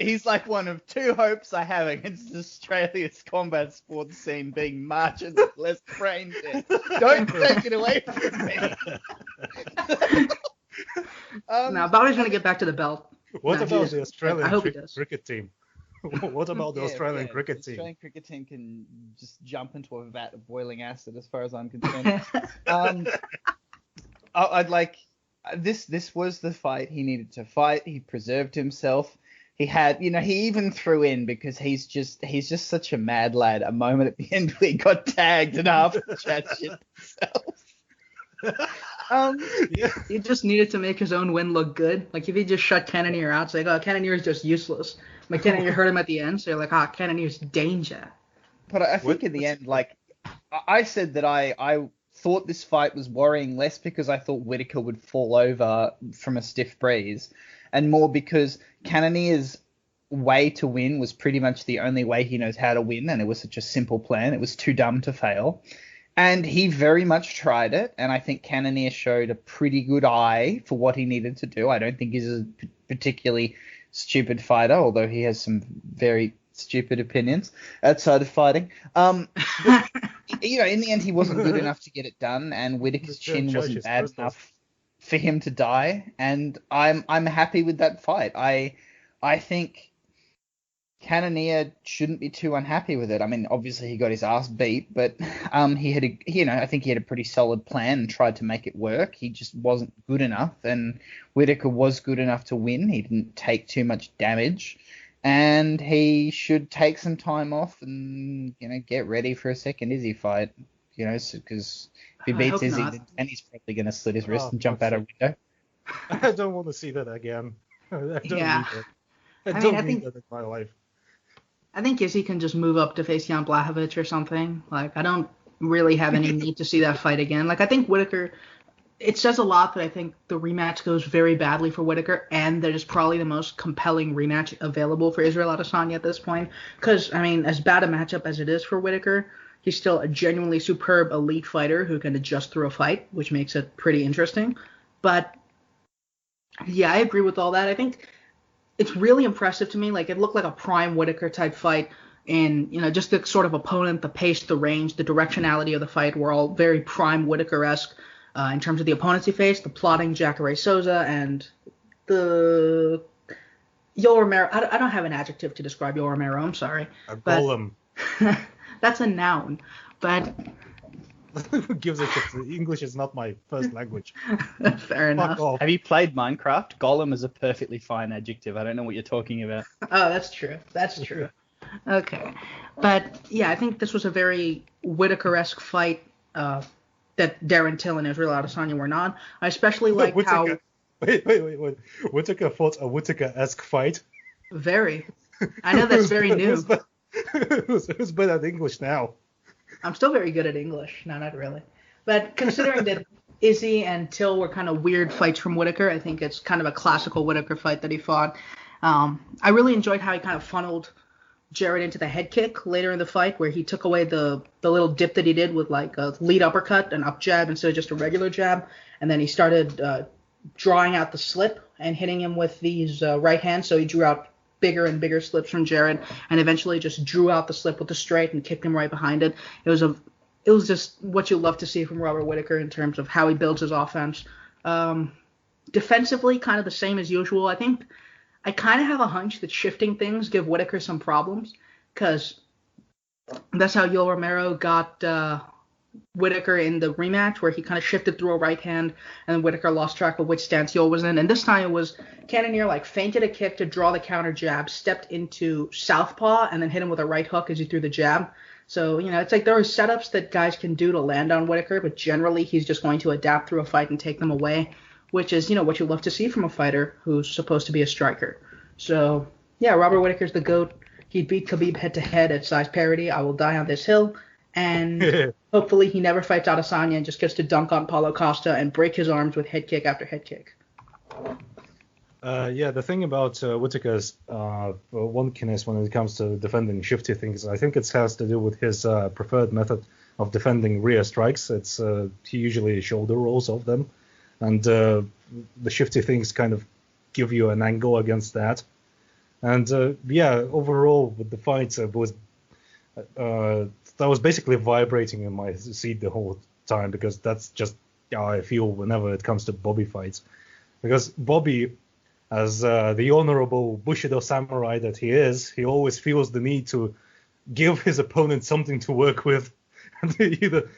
he's like one of two hopes I have against Australia's combat sports scene being marchers with less brain dead. Don't take it away from me. Now, Bobby's going to get back to the belt. What about the Australian cricket team? What about the Australian cricket team? The Australian cricket team can just jump into a vat of boiling acid, as far as I'm concerned. I'd like this was the fight he needed to fight. He preserved himself. He had, he even threw in, because he's just such a mad lad, a moment at the end where he got tagged and half the chat shit himself. He just needed to make his own win look good. Like, if he just shut Cannonier out, it's like, oh, Cannonier is just useless. Like, Cannonier hurt him at the end, so you're like, Cannonier's danger. But I think in the end, like, I said that I thought this fight was worrying less because I thought Whittaker would fall over from a stiff breeze, and more because Cannonier's way to win was pretty much the only way he knows how to win, and it was such a simple plan. It was too dumb to fail. And he very much tried it, and I think Cannonier showed a pretty good eye for what he needed to do. I don't think he's a particularly stupid fighter, although he has some very stupid opinions outside of fighting. But, in the end, he wasn't good enough to get it done, and Whittaker's chin wasn't bad enough for him to die, and I'm happy with that fight. I think Cannonier shouldn't be too unhappy with it. I mean, obviously he got his ass beat, but I think he had a pretty solid plan and tried to make it work. He just wasn't good enough, and Whittaker was good enough to win. He didn't take too much damage, and he should take some time off and get ready for a second Izzy fight. Because if he beats Izzy, then he's probably going to slit his wrist and jump out a window. I don't want to see that again. I don't need that. I don't need that in my life. I think Izzy can just move up to face Jan Blachowicz or something. Like, I don't really have any need to see that fight again. Like, I think Whittaker, it says a lot that I think the rematch goes very badly for Whittaker, and that is probably the most compelling rematch available for Israel Adesanya at this point. Because, I mean, as bad a matchup as it is for Whittaker, he's still a genuinely superb elite fighter who can adjust through a fight, which makes it pretty interesting. But, yeah, I agree with all that. I think it's really impressive to me. Like, it looked like a prime Whittaker type fight, and just the sort of opponent, the pace, the range, the directionality of the fight were all very prime Whittaker-esque in terms of the opponents he faced, the plotting Jacare Souza, and the Yoel Romero. I don't have an adjective to describe Yoel Romero. I'm sorry. A golem. That's a noun, but. Who gives a shit? English is not my first language. Fair enough. Have you played Minecraft? Golem is a perfectly fine adjective. I don't know what you're talking about. Oh, that's true. That's true. Okay. But, yeah, I think this was a very Whittaker-esque fight that Darren Till and Israel Adesanya were not. I especially like how... Wait. Whittaker fought a Whittaker-esque fight? Very. I know that's very new. Who's better at English now? I'm still very good at English. No, not really. But considering that Izzy and Till were kind of weird fights from Whittaker, I think it's kind of a classical Whittaker fight that he fought. I really enjoyed how he kind of funneled Jared into the head kick later in the fight, where he took away the little dip that he did with like a lead uppercut, an up jab instead of just a regular jab. And then he started drawing out the slip and hitting him with these right hands. So he drew out bigger and bigger slips from Jared, and eventually just drew out the slip with the straight and kicked him right behind it. It was just what you love to see from Robert Whittaker in terms of how he builds his offense. Defensively, kind of the same as usual. I think I kind of have a hunch that shifting things give Whittaker some problems, because that's how Yoel Romero got Whittaker in the rematch, where he kind of shifted through a right hand, and then Whittaker lost track of which stance Yoel was in. And this time it was Cannonier feinted a kick to draw the counter jab, stepped into southpaw, and then hit him with a right hook as he threw the jab. So, it's like there are setups that guys can do to land on Whittaker, but generally he's just going to adapt through a fight and take them away, which is, what you love to see from a fighter who's supposed to be a striker. So, yeah, Robert Whittaker's the GOAT. He beat Khabib head-to-head at size parity. I will die on this hill. And hopefully he never fights Adesanya and just gets to dunk on Paulo Costa and break his arms with head kick after head kick. The thing about Whittaker's wonkiness when it comes to defending shifty things, I think it has to do with his preferred method of defending rear strikes. It's he usually shoulder rolls off them, and the shifty things kind of give you an angle against that. And overall with the fight, I was basically vibrating in my seat the whole time, because that's just how I feel whenever it comes to Bobby fights. Because Bobby, as the honorable Bushido samurai that he is, he always feels the need to give his opponent something to work with. Either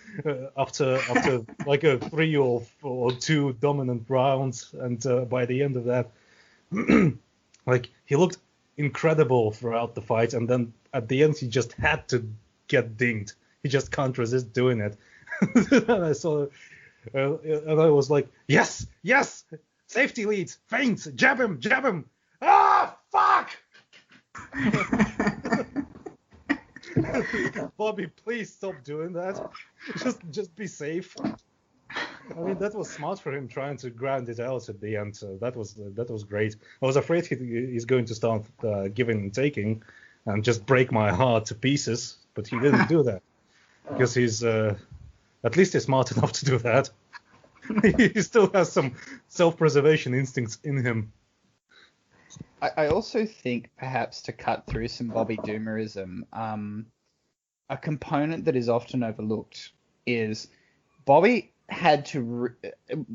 after like a 3 or 2 dominant rounds, and by the end of that, like, he looked incredible throughout the fight, and then at the end he just had to get dinged. He just can't resist doing it. And I saw, and I was like, yes, safety leads, feints, jab him. Ah, fuck! Bobby, please stop doing that. Just be safe. I mean, that was smart for him, trying to grind it out at the end. So that was great. I was afraid he's going to start giving and taking and just break my heart to pieces, but he didn't do that, because he's At least he's smart enough to do that. He still has some self-preservation instincts in him. I also think, perhaps to cut through some Bobby Doomerism, a component that is often overlooked is Bobby had to,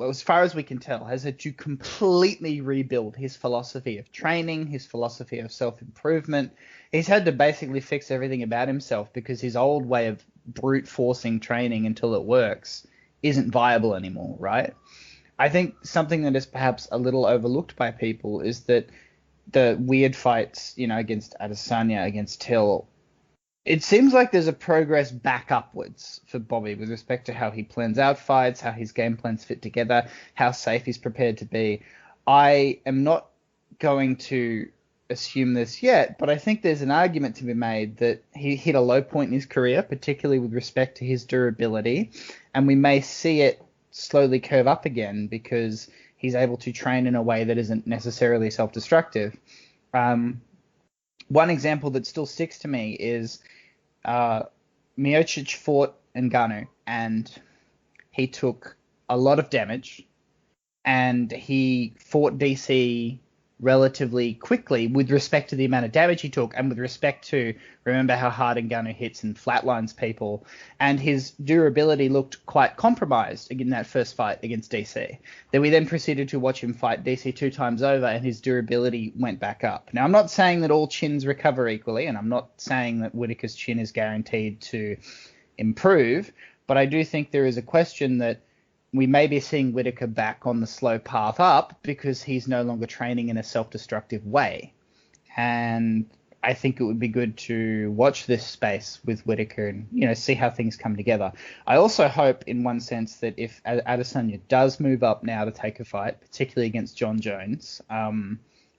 as far as we can tell, has had to completely rebuild his philosophy of training, his philosophy of self-improvement. He's had to basically fix everything about himself because his old way of brute forcing training until it works isn't viable anymore, right? I think something that is perhaps a little overlooked by people is that the weird fights, against Adesanya, against Till, it seems like there's a progress back upwards for Bobby with respect to how he plans out fights, how his game plans fit together, how safe he's prepared to be. I am not going to assume this yet, but I think there's an argument to be made that he hit a low point in his career, particularly with respect to his durability, and we may see it slowly curve up again because he's able to train in a way that isn't necessarily self-destructive. One example that still sticks to me is Miocic fought Ngannou, and he took a lot of damage, and he fought DC relatively quickly with respect to the amount of damage he took and with respect to, remember how hard Ngannou hits and flatlines people, and his durability looked quite compromised in that first fight against DC. Then we then proceeded to watch him fight DC 2 times over, and his durability went back up. Now, I'm not saying that all chins recover equally, and I'm not saying that Whittaker's chin is guaranteed to improve, but I do think there is a question that we may be seeing Whittaker back on the slow path up because he's no longer training in a self-destructive way. And I think it would be good to watch this space with Whittaker and, see how things come together. I also hope, in one sense, that if Adesanya does move up now to take a fight, particularly against John Jones,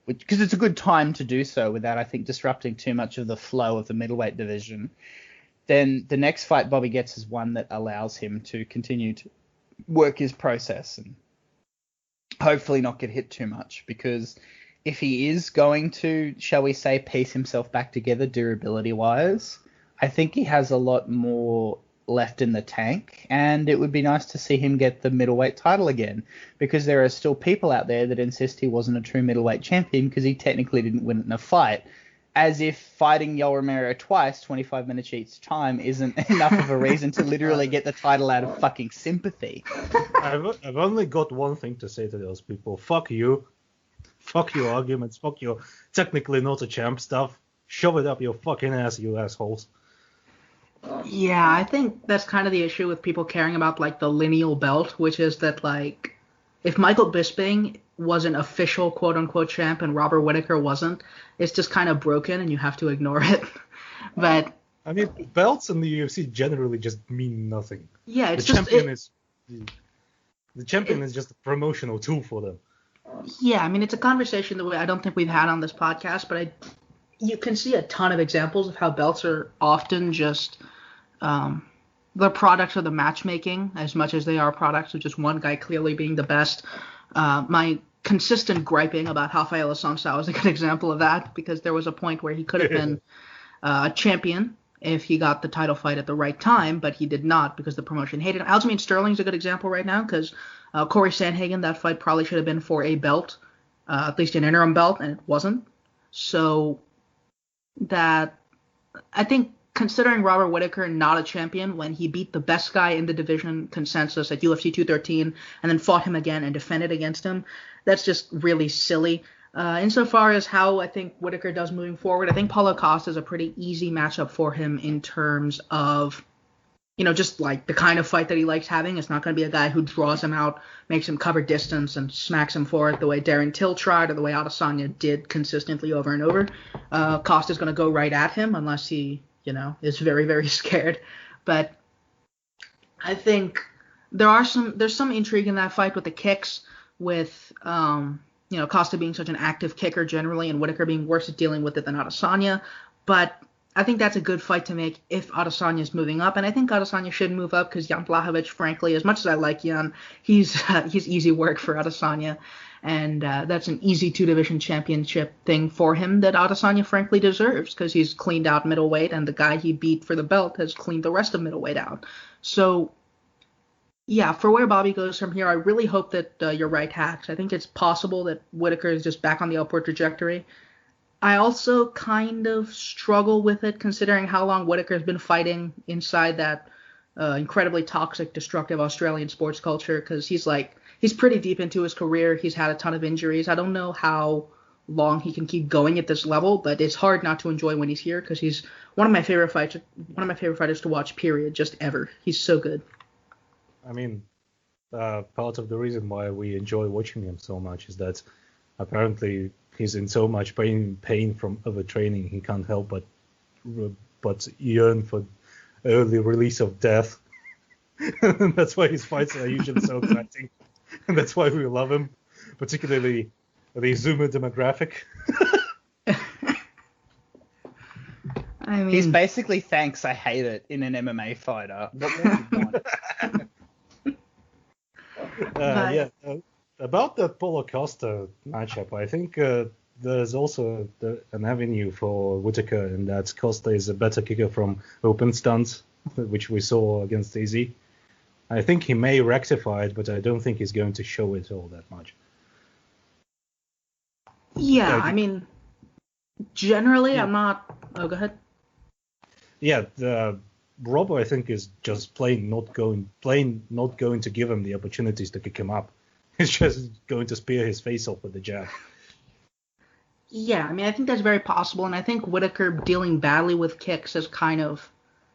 because it's a good time to do so without, I think, disrupting too much of the flow of the middleweight division, then the next fight Bobby gets is one that allows him to continue to work his process and hopefully not get hit too much, because if he is going to, shall we say, piece himself back together durability wise, I think he has a lot more left in the tank, and it would be nice to see him get the middleweight title again, because there are still people out there that insist he wasn't a true middleweight champion because he technically didn't win it in a fight, as if fighting Yoel Romero twice, 25 minutes each time, isn't enough of a reason to literally get the title out of fucking sympathy. I've only got one thing to say to those people. Fuck you. Fuck your arguments. Fuck your technically not a champ stuff. Shove it up your fucking ass, you assholes. Yeah, I think that's kind of the issue with people caring about, the lineal belt, which is that, if Michael Bisping was an official quote-unquote champ and Robert Whittaker wasn't, it's just kind of broken and you have to ignore it. But I mean, belts in the UFC generally just mean nothing. Yeah, it's the champion is just a promotional tool for them. Yeah, I mean, it's a conversation that I don't think we've had on this podcast, but you can see a ton of examples of how belts are often just the products of the matchmaking as much as they are products of just one guy clearly being the best. My consistent griping about Rafael Assunção is a good example of that, because there was a point where he could have been a champion if he got the title fight at the right time, but he did not because the promotion hated him. Aljamain Sterling's a good example right now, because Corey Sandhagen, that fight probably should have been for a belt, at least an interim belt, and it wasn't. So that, I think, considering Robert Whittaker not a champion when he beat the best guy in the division consensus at UFC 213 and then fought him again and defended against him, that's just really silly. Insofar as how I think Whittaker does moving forward, I think Paulo Costa is a pretty easy matchup for him in terms of, just the kind of fight that he likes having. It's not going to be a guy who draws him out, makes him cover distance, and smacks him for it the way Darren Till tried or the way Adesanya did consistently over and over. Costa's going to go right at him unless he, is very, very scared. But I think there's some intrigue in that fight with the kicks, with Costa being such an active kicker generally and Whittaker being worse at dealing with it than Adesanya. But I think that's a good fight to make if Adesanya is moving up, and I think Adesanya should move up because Jan Blachowicz, frankly, as much as I like Jan, he's easy work for Adesanya, and that's an easy two-division championship thing for him that Adesanya frankly deserves, because he's cleaned out middleweight, and the guy he beat for the belt has cleaned the rest of middleweight out. So Yeah, for where Bobby goes from here, I really hope that you're right, Hacks. I think it's possible that Whittaker is just back on the upward trajectory. I also kind of struggle with it considering how long Whittaker's been fighting inside that incredibly toxic, destructive Australian sports culture because he's pretty deep into his career. He's had a ton of injuries. I don't know how long he can keep going at this level, but it's hard not to enjoy when he's here because he's one of my favorite fighters to watch. Period, just ever. He's so good. I mean, part of the reason why we enjoy watching him so much is that apparently he's in so much pain from overtraining he can't help but yearn for early release of death. That's why his fights are usually so exciting, and that's why we love him, particularly the Zoomer demographic. I mean, He's basically thanks I hate it in an MMA fighter. What more do you want? Yeah. About that Paulo Costa matchup, I think there's also an avenue for Whittaker in that Costa is a better kicker from open stance, which we saw against Izzy. I think he may rectify it, but I don't think he's going to show it all that much. yeah, I mean, generally, I'm not. Oh, go ahead. Yeah, Robo, I think, is just plain not going to give him the opportunities to kick him up. He's just going to spear his face off with the jab. Yeah, I mean, I think that's very possible, and I think Whittaker dealing badly with kicks is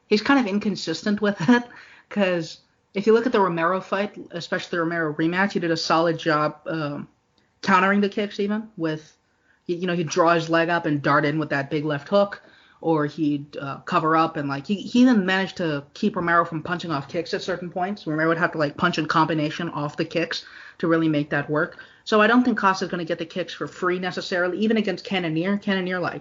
he's kind of inconsistent with it, because if you look at the Romero fight, especially the Romero rematch, he did a solid job countering the kicks even with, he'd draw his leg up and dart in with that big left hook, or he'd cover up and he even managed to keep Romero from punching off kicks at certain points. Romero would have to punch in combination off the kicks to really make that work. So I don't think Costa's going to get the kicks for free necessarily. Even against Cannonier,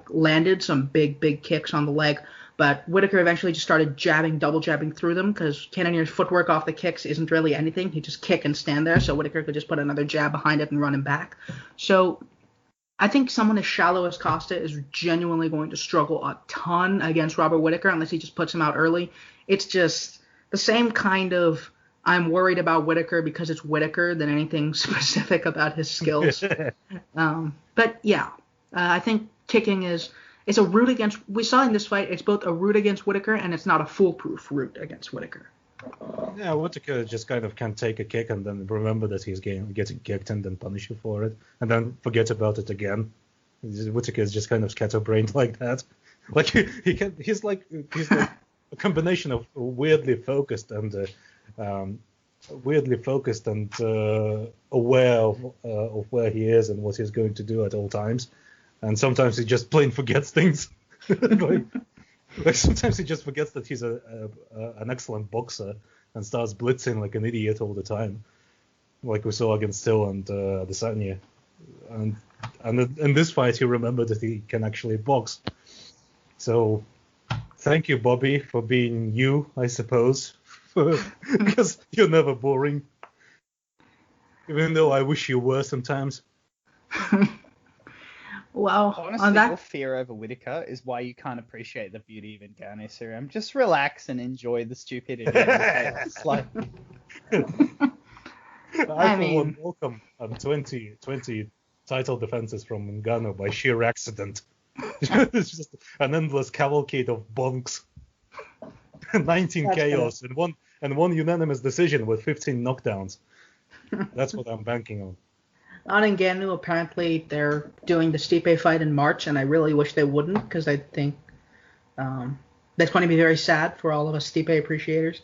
landed some big kicks on the leg, but Whittaker eventually just started double jabbing through them because Cannonier's footwork off the kicks isn't really anything. He just kick and stand there, so Whittaker could just put another jab behind it and run him back. So I think someone as shallow as Costa is genuinely going to struggle a ton against Robert Whittaker unless he just puts him out early. It's just the same kind of I'm worried about Whittaker because it's Whittaker than anything specific about his skills. But yeah, I think kicking it's a route against. We saw in this fight it's both a route against Whittaker and it's not a foolproof route against Whittaker. Yeah, Whittaker just kind of can take a kick and then remember that he's getting kicked and then punish you for it, and then forget about it again. Whittaker is just kind of scatterbrained like that. He's like a combination of weirdly focused and aware of where he is and what he's going to do at all times, and sometimes he just plain forgets things. Sometimes he just forgets that he's an excellent boxer and starts blitzing like an idiot all the time, like we saw against Till and Adesanya. And in this fight, he remembered that he can actually box. So thank you, Bobby, for being you, I suppose, because you're never boring. Even though I wish you were sometimes. Well, honestly, your fear over Whittaker is why you can't appreciate the beauty of Ngannou, Sriram. Just relax and enjoy the stupidity. I mean, welcome 20 title defenses from Ngannou by sheer accident. It's just an endless cavalcade of bonks, 19 KOs, and one unanimous decision with 15 knockdowns. That's what I'm banking on. On Ngannou, apparently they're doing the Stipe fight in March, and I really wish they wouldn't because I think that's going to be very sad for all of us Stipe appreciators.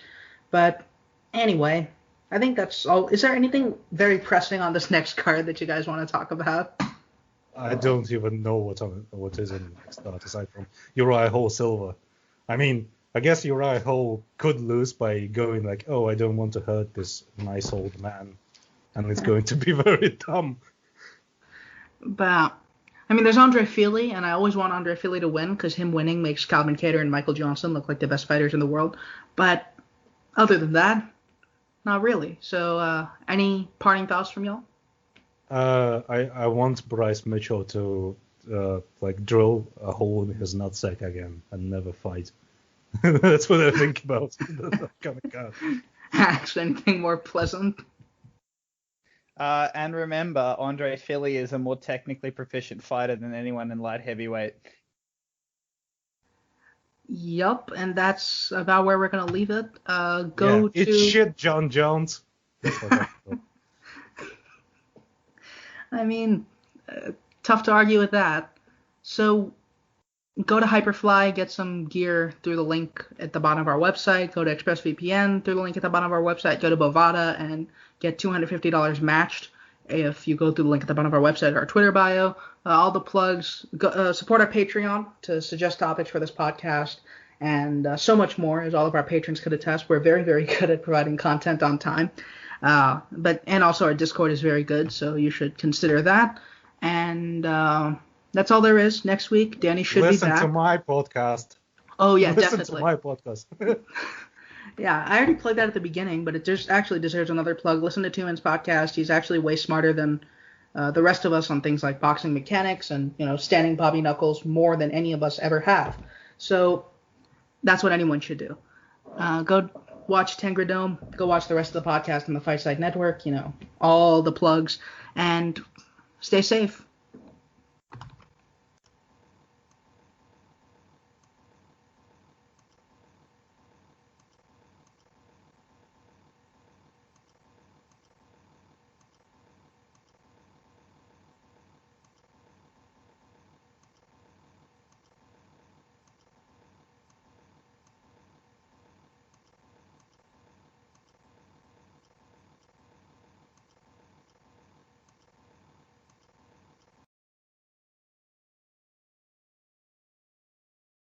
But anyway, I think that's all. Is there anything very pressing on this next card that you guys want to talk about? I don't even know what is in the next card aside from Uriah Hall Silva. I mean, I guess Uriah Hall could lose by going oh, I don't want to hurt this nice old man. And it's going to be very dumb. But, I mean, there's Andre Fili, and I always want Andre Fili to win because him winning makes Calvin Kattar and Michael Johnson look like the best fighters in the world. But other than that, not really. So, any parting thoughts from y'all? I want Bryce Mitchell to drill a hole in his nutsack again and never fight. That's what I think about that kind of card. Ask anything more pleasant. And remember, Andre Fili is a more technically proficient fighter than anyone in light heavyweight. Yup, and that's about where we're going to leave it. It's shit, John Jones. That's what that's called. I mean, tough to argue with that. So go to Hyperfly, get some gear through the link at the bottom of our website. Go to ExpressVPN through the link at the bottom of our website. Go to Bovada and get $250 matched if you go through the link at the bottom of our website or our Twitter bio. All the plugs. Support our Patreon to suggest topics for this podcast and so much more, as all of our patrons could attest. We're very, very good at providing content on time. And also our Discord is very good, so you should consider that. And that's all there is. Next week, Danny should be back. Listen to my podcast. Oh, yeah, Listen definitely. to my podcast. Yeah, I already plugged that at the beginning, but it just actually deserves another plug. Listen to Two Man's podcast. He's actually way smarter than the rest of us on things like boxing mechanics and, standing Bobby Knuckles more than any of us ever have. So that's what anyone should do. Go watch Tengridome. Go watch the rest of the podcast on the Fight Side Network. All the plugs. And stay safe.